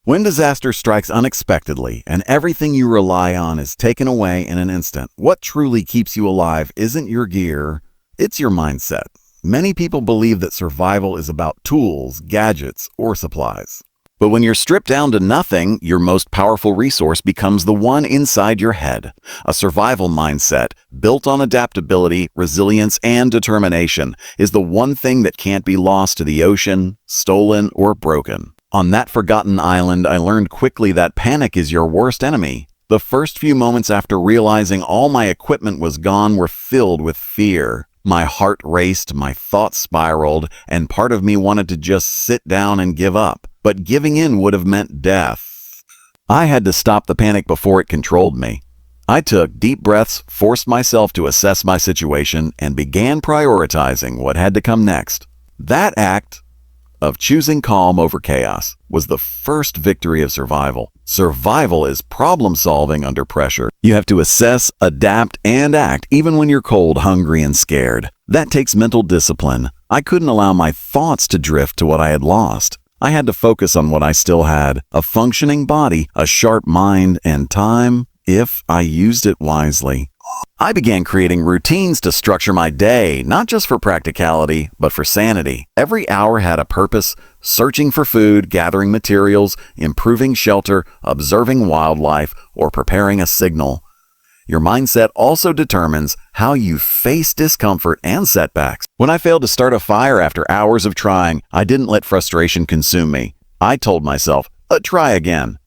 When disaster strikes unexpectedly and everything you rely on is taken away in an instant, what truly keeps you alive isn't your gear, it's your mindset. Many people believe that survival is about tools, gadgets, or supplies. But when you're stripped down to nothing, your most powerful resource becomes the one inside your head. A survival mindset, built on adaptability, resilience, and determination, is the one thing that can't be lost to the ocean, stolen, or broken. On that forgotten island, I learned quickly that panic is your worst enemy. The first few moments after realizing all my equipment was gone were filled with fear. My heart raced, my thoughts spiraled, and part of me wanted to just sit down and give up. But giving in would have meant death. I had to stop the panic before it controlled me. I took deep breaths, forced myself to assess my situation, and began prioritizing what had to come next. That act of choosing calm over chaos was the first victory of survival. Survival is problem solving under pressure. You have to assess, adapt, and act even when you're cold, hungry, and scared. That takes mental discipline. I couldn't allow my thoughts to drift to what I had lost. I had to focus on what I still had: a functioning body, a sharp mind, and time, if I used it wisely. I began creating routines to structure my day, not just for practicality, but for sanity. Every hour had a purpose: searching for food, gathering materials, improving shelter, observing wildlife, or preparing a signal. Your mindset also determines how you face discomfort and setbacks. When I failed to start a fire after hours of trying, I didn't let frustration consume me. I told myself, try again.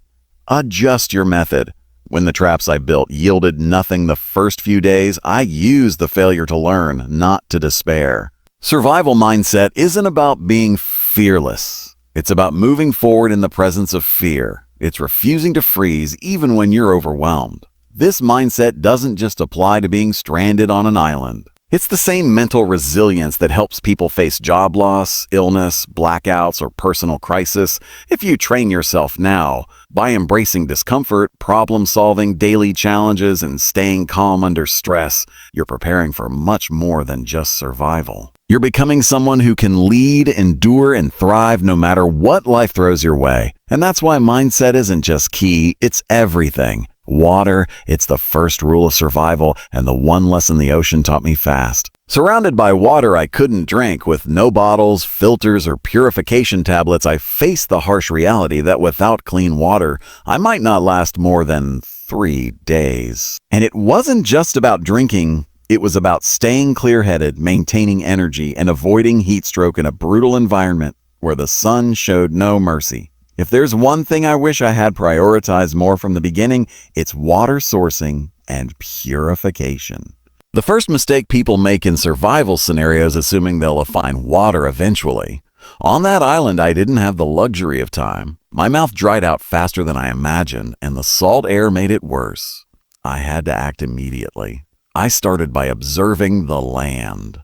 Adjust your method. When the traps I built yielded nothing the first few days, I used the failure to learn, not to despair. Survival mindset isn't about being fearless. It's about moving forward in the presence of fear. It's refusing to freeze even when you're overwhelmed. This mindset doesn't just apply to being stranded on an island. It's the same mental resilience that helps people face job loss, illness, blackouts, or personal crisis. If you train yourself now, by embracing discomfort, problem-solving daily challenges, and staying calm under stress, you're preparing for much more than just survival. You're becoming someone who can lead, endure, and thrive no matter what life throws your way. And that's why mindset isn't just key, it's everything. Water, it's the first rule of survival, and the one lesson the ocean taught me fast. Surrounded by water I couldn't drink, with no bottles, filters, or purification tablets, I faced the harsh reality that without clean water, I might not last more than 3 days. And it wasn't just about drinking. It was about staying clear-headed, maintaining energy, and avoiding heat stroke in a brutal environment where the sun showed no mercy. If there's one thing I wish I had prioritized more from the beginning, it's water sourcing and purification. The first mistake people make in survival scenarios is assuming they'll find water eventually. On that island, I didn't have the luxury of time. My mouth dried out faster than I imagined, and the salt air made it worse. I had to act immediately. I started by observing the land.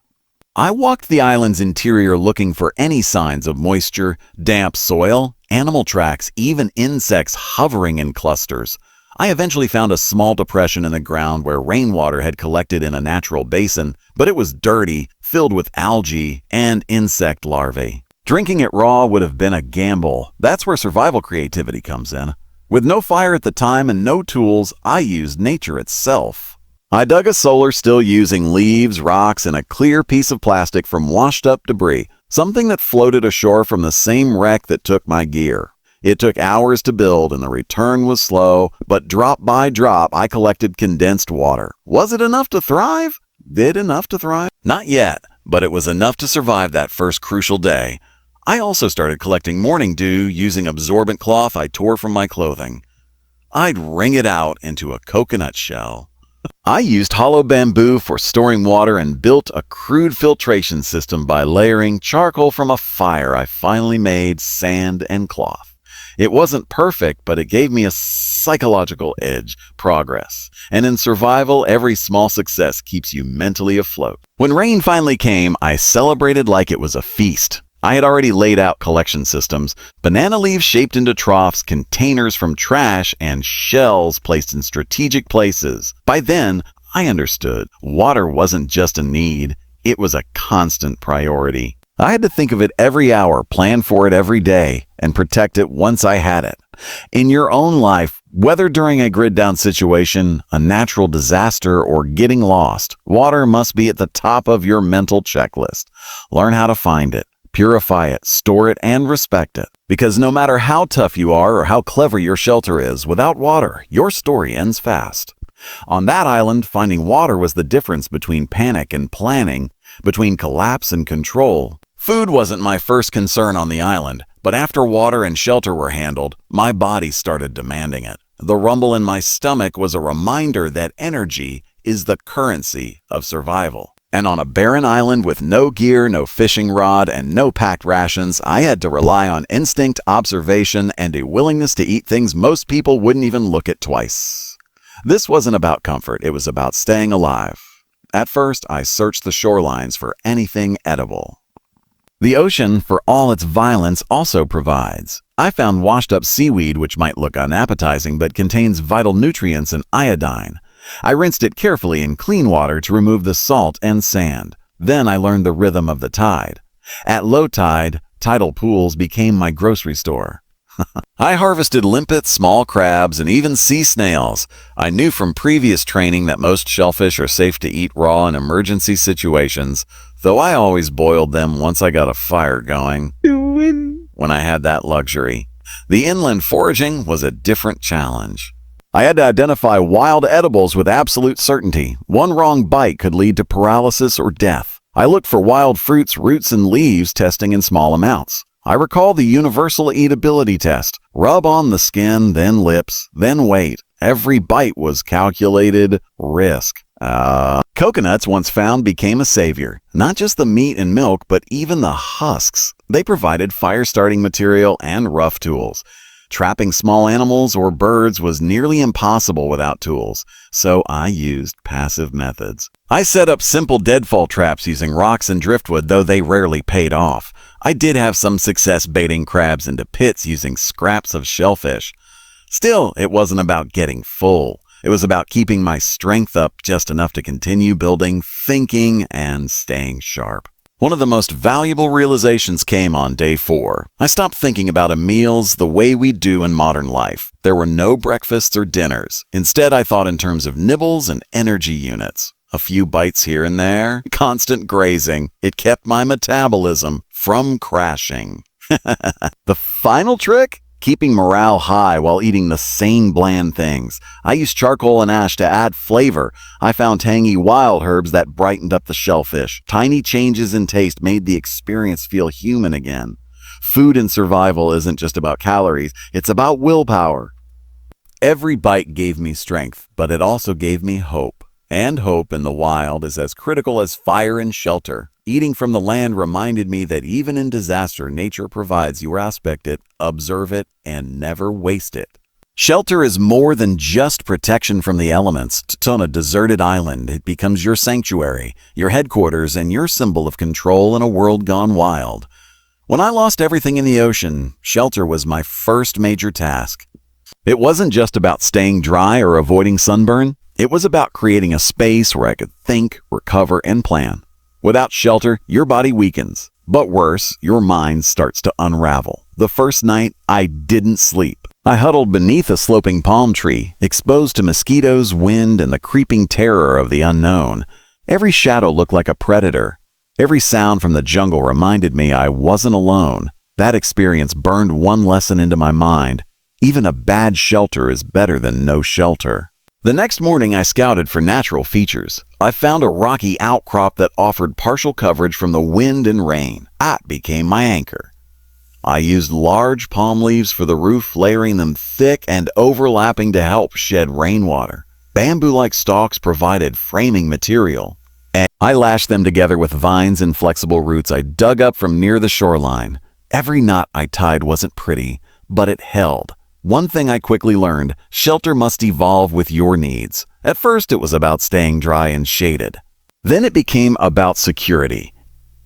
I walked the island's interior looking for any signs of moisture, damp soil, animal tracks, even insects hovering in clusters. I eventually found a small depression in the ground where rainwater had collected in a natural basin, but it was dirty, filled with algae and insect larvae. Drinking it raw would have been a gamble. That's where survival creativity comes in. With no fire at the time and no tools, I used nature itself. I dug a cellar still using leaves, rocks, and a clear piece of plastic from washed-up debris, something that floated ashore from the same wreck that took my gear. It took hours to build, and the return was slow, but drop by drop, I collected condensed water. Was it enough to thrive? Did enough to thrive? Not yet, but it was enough to survive that first crucial day. I also started collecting morning dew using absorbent cloth I tore from my clothing. I'd wring it out into a coconut shell. I used hollow bamboo for storing water and built a crude filtration system by layering charcoal from a fire I finally made, sand, and cloth. It wasn't perfect, but it gave me a psychological edge, progress. And in survival, every small success keeps you mentally afloat. When rain finally came, I celebrated like it was a feast. I had already laid out collection systems, banana leaves shaped into troughs, containers from trash, and shells placed in strategic places. By then, I understood. Water wasn't just a need, it was a constant priority. I had to think of it every hour, plan for it every day, and protect it once I had it. In your own life, whether during a grid-down situation, a natural disaster, or getting lost, water must be at the top of your mental checklist. Learn how to find it, purify it, store it, and respect it. Because no matter how tough you are or how clever your shelter is, without water, your story ends fast. On that island, finding water was the difference between panic and planning, between collapse and control. Food wasn't my first concern on the island, but after water and shelter were handled, my body started demanding it. The rumble in my stomach was a reminder that energy is the currency of survival. And on a barren island with no gear, no fishing rod, and no packed rations, I had to rely on instinct, observation, and a willingness to eat things most people wouldn't even look at twice. This wasn't about comfort, it was about staying alive. At first, I searched the shorelines for anything edible. The ocean, for all its violence, also provides. I found washed-up seaweed which might look unappetizing but contains vital nutrients and iodine. I rinsed it carefully in clean water to remove the salt and sand. Then I learned the rhythm of the tide. At low tide, tidal pools became my grocery store. I harvested limpets, small crabs, and even sea snails. I knew from previous training that most shellfish are safe to eat raw in emergency situations, though I always boiled them once I got a fire going. When I had that luxury. The inland foraging was a different challenge. I had to identify wild edibles with absolute certainty. One wrong bite could lead to paralysis or death. I looked for wild fruits, roots, and leaves, testing in small amounts. I recall the universal eatability test. Rub on the skin, then lips, then wait. Every bite was calculated risk. Coconuts, once found, became a savior. Not just the meat and milk, but even the husks. They provided fire-starting material and rough tools. Trapping small animals or birds was nearly impossible without tools, so I used passive methods. I set up simple deadfall traps using rocks and driftwood, though they rarely paid off. I did have some success baiting crabs into pits using scraps of shellfish. Still, it wasn't about getting full. It was about keeping my strength up just enough to continue building, thinking, and staying sharp. One of the most valuable realizations came on day 4. I stopped thinking about meals the way we do in modern life. There were no breakfasts or dinners. Instead, I thought in terms of nibbles and energy units. A few bites here and there, constant grazing. It kept my metabolism from crashing. The final trick? Keeping morale high while eating the same bland things. I used charcoal and ash to add flavor. I found tangy wild herbs that brightened up the shellfish. Tiny changes in taste made the experience feel human again. Food and survival isn't just about calories, it's about willpower. Every bite gave me strength, but it also gave me hope. And hope in the wild is as critical as fire and shelter. Eating from the land reminded me that even in disaster, nature provides. You respect it, observe it, and never waste it. Shelter is more than just protection from the elements. On a deserted island, it becomes your sanctuary, your headquarters, and your symbol of control in a world gone wild. When I lost everything in the ocean, shelter was my first major task. It wasn't just about staying dry or avoiding sunburn. It was about creating a space where I could think, recover, and plan. Without shelter, your body weakens. But worse, your mind starts to unravel. The first night, I didn't sleep. I huddled beneath a sloping palm tree, exposed to mosquitoes, wind, and the creeping terror of the unknown. Every shadow looked like a predator. Every sound from the jungle reminded me I wasn't alone. That experience burned one lesson into my mind. Even a bad shelter is better than no shelter. The next morning, I scouted for natural features. I found a rocky outcrop that offered partial coverage from the wind and rain. That became my anchor. I used large palm leaves for the roof, layering them thick and overlapping to help shed rainwater. Bamboo-like stalks provided framing material. And I lashed them together with vines and flexible roots I dug up from near the shoreline. Every knot I tied wasn't pretty, but it held. One thing I quickly learned, shelter must evolve with your needs. At first, it was about staying dry and shaded. Then it became about security.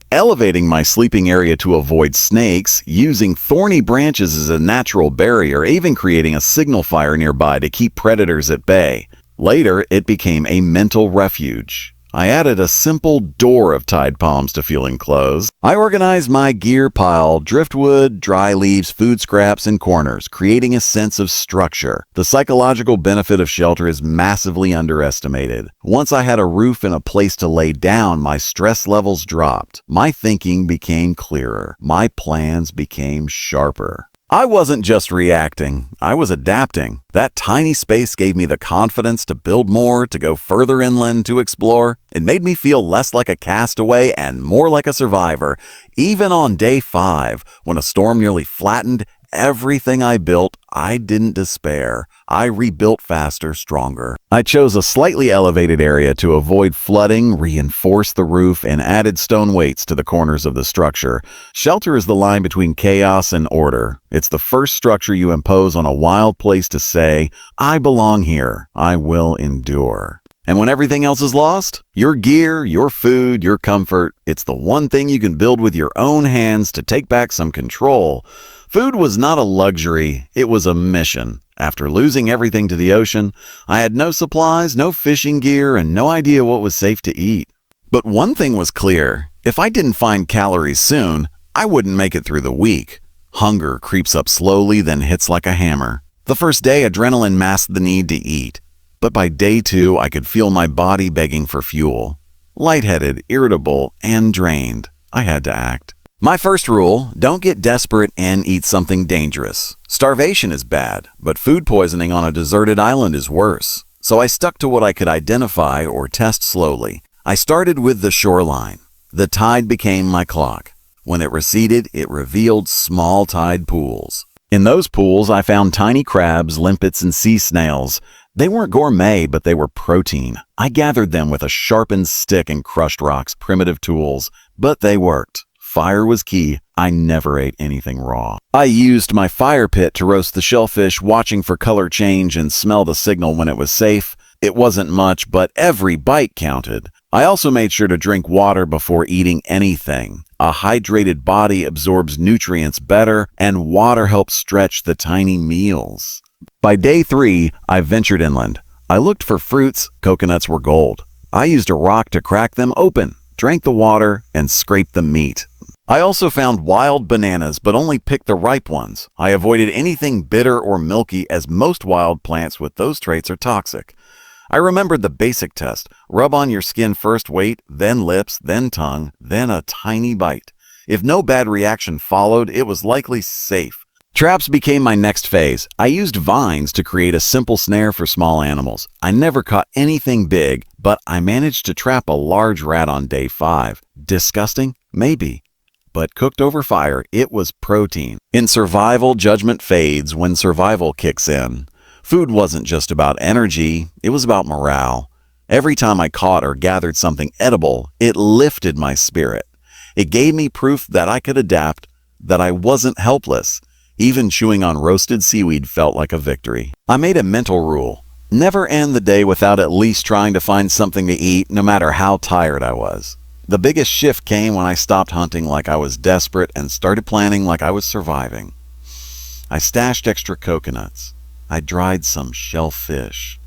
Elevating my sleeping area to avoid snakes, using thorny branches as a natural barrier, even creating a signal fire nearby to keep predators at bay. Later, it became a mental refuge. I added a simple door of Tide Palms to feeling clothes. I organized my gear pile, driftwood, dry leaves, food scraps, and corners, creating a sense of structure. The psychological benefit of shelter is massively underestimated. Once I had a roof and a place to lay down, my stress levels dropped. My thinking became clearer. My plans became sharper. I wasn't just reacting, I was adapting. That tiny space gave me the confidence to build more, to go further inland to explore. It made me feel less like a castaway and more like a survivor. Even on day 5, when a storm nearly flattened everything I built, I didn't despair. I rebuilt faster, stronger. I chose a slightly elevated area to avoid flooding, reinforced the roof, and added stone weights to the corners of the structure. Shelter is the line between chaos and order. It's the first structure you impose on a wild place to say, I belong here. I will endure. And when everything else is lost, your gear, your food, your comfort, it's the one thing you can build with your own hands to take back some control. Food was not a luxury, it was a mission. After losing everything to the ocean, I had no supplies, no fishing gear, and no idea what was safe to eat. But one thing was clear, if I didn't find calories soon, I wouldn't make it through the week. Hunger creeps up slowly, then hits like a hammer. The first day, adrenaline masked the need to eat. But by day 2, I could feel my body begging for fuel. Lightheaded, irritable, and drained. I had to act. My first rule, don't get desperate and eat something dangerous. Starvation is bad, but food poisoning on a deserted island is worse. So I stuck to what I could identify or test slowly. I started with the shoreline. The tide became my clock. When it receded, it revealed small tide pools. In those pools, I found tiny crabs, limpets, and sea snails. They weren't gourmet, but they were protein. I gathered them with a sharpened stick and crushed rocks, primitive tools, but they worked. Fire was key. I never ate anything raw. I used my fire pit to roast the shellfish, watching for color change and smell the signal when it was safe. It wasn't much, but every bite counted. I also made sure to drink water before eating anything. A hydrated body absorbs nutrients better, and water helps stretch the tiny meals. By day 3, I ventured inland. I looked for fruits. Coconuts were gold. I used a rock to crack them open, drank the water, and scraped the meat. I also found wild bananas, but only picked the ripe ones. I avoided anything bitter or milky, as most wild plants with those traits are toxic. I remembered the basic test. Rub on your skin first, wait, then lips, then tongue, then a tiny bite. If no bad reaction followed, it was likely safe. Traps became my next phase. I used vines to create a simple snare for small animals. I never caught anything big, but I managed to trap a large rat on day 5. Disgusting? Maybe. But cooked over fire, it was protein. In survival, judgment fades when survival kicks in. Food wasn't just about energy, it was about morale. Every time I caught or gathered something edible, it lifted my spirit. It gave me proof that I could adapt, that I wasn't helpless. Even chewing on roasted seaweed felt like a victory. I made a mental rule. Never end the day without at least trying to find something to eat, no matter how tired I was. The biggest shift came when I stopped hunting like I was desperate and started planning like I was surviving. I stashed extra coconuts. I dried some shellfish.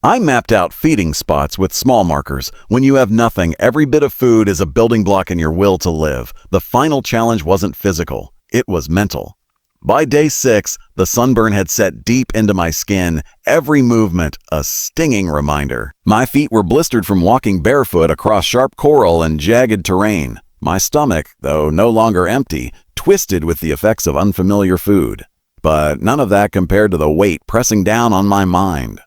I mapped out feeding spots with small markers. When you have nothing, every bit of food is a building block in your will to live. The final challenge wasn't physical, it was mental. By day 6, the sunburn had set deep into my skin, every movement a stinging reminder. My feet were blistered from walking barefoot across sharp coral and jagged terrain. My stomach, though no longer empty, twisted with the effects of unfamiliar food. But none of that compared to the weight pressing down on my mind.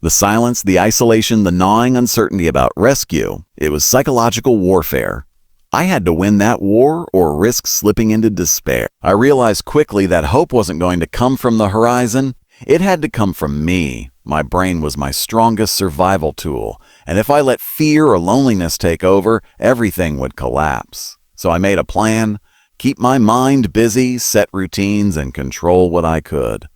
The silence, the isolation, the gnawing uncertainty about rescue, it was psychological warfare. I had to win that war or risk slipping into despair. I realized quickly that hope wasn't going to come from the horizon. It had to come from me. My brain was my strongest survival tool, and if I let fear or loneliness take over, everything would collapse. So I made a plan, keep my mind busy, set routines, and control what I could.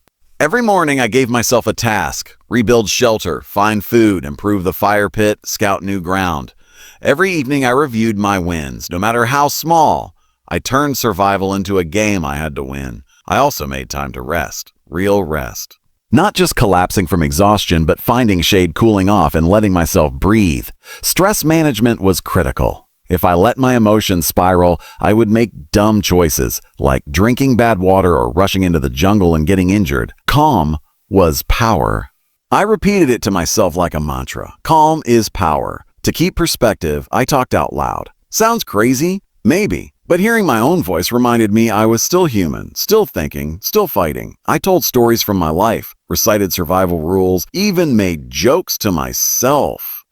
Every morning I gave myself a task: rebuild shelter, find food, improve the fire pit, scout new ground. Every evening I reviewed my wins, no matter how small. I turned survival into a game I had to win. I also made time to rest, real rest. Not just collapsing from exhaustion, but finding shade, cooling off, and letting myself breathe. Stress management was critical. If I let my emotions spiral, I would make dumb choices, like drinking bad water or rushing into the jungle and getting injured. Calm was power. I repeated it to myself like a mantra. Calm is power. To keep perspective, I talked out loud. Sounds crazy? Maybe. But hearing my own voice reminded me I was still human, still thinking, still fighting. I told stories from my life, recited survival rules, even made jokes to myself.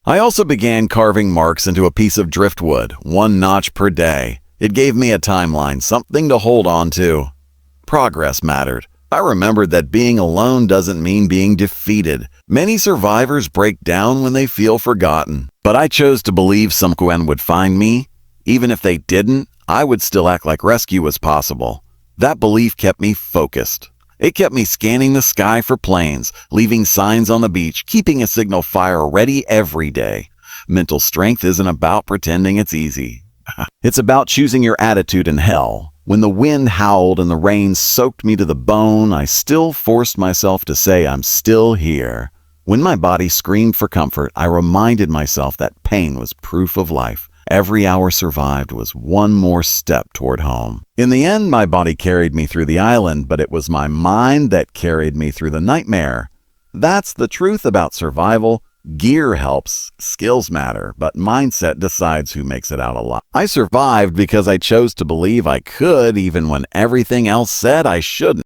I also began carving marks into a piece of driftwood, 1 notch per day. It gave me a timeline, something to hold on to. Progress mattered. I remembered that being alone doesn't mean being defeated. Many survivors break down when they feel forgotten. But I chose to believe someone would find me. Even if they didn't, I would still act like rescue was possible. That belief kept me focused. It kept me scanning the sky for planes, leaving signs on the beach, keeping a signal fire ready every day. Mental strength isn't about pretending it's easy. It's about choosing your attitude in hell. When the wind howled and the rain soaked me to the bone, I still forced myself to say I'm still here. When my body screamed for comfort, I reminded myself that pain was proof of life. Every hour survived was one more step toward home. In the end, my body carried me through the island, but it was my mind that carried me through the nightmare. That's the truth about survival. Gear helps, skills matter, but mindset decides who makes it out alive. I survived because I chose to believe I could even when everything else said I shouldn't.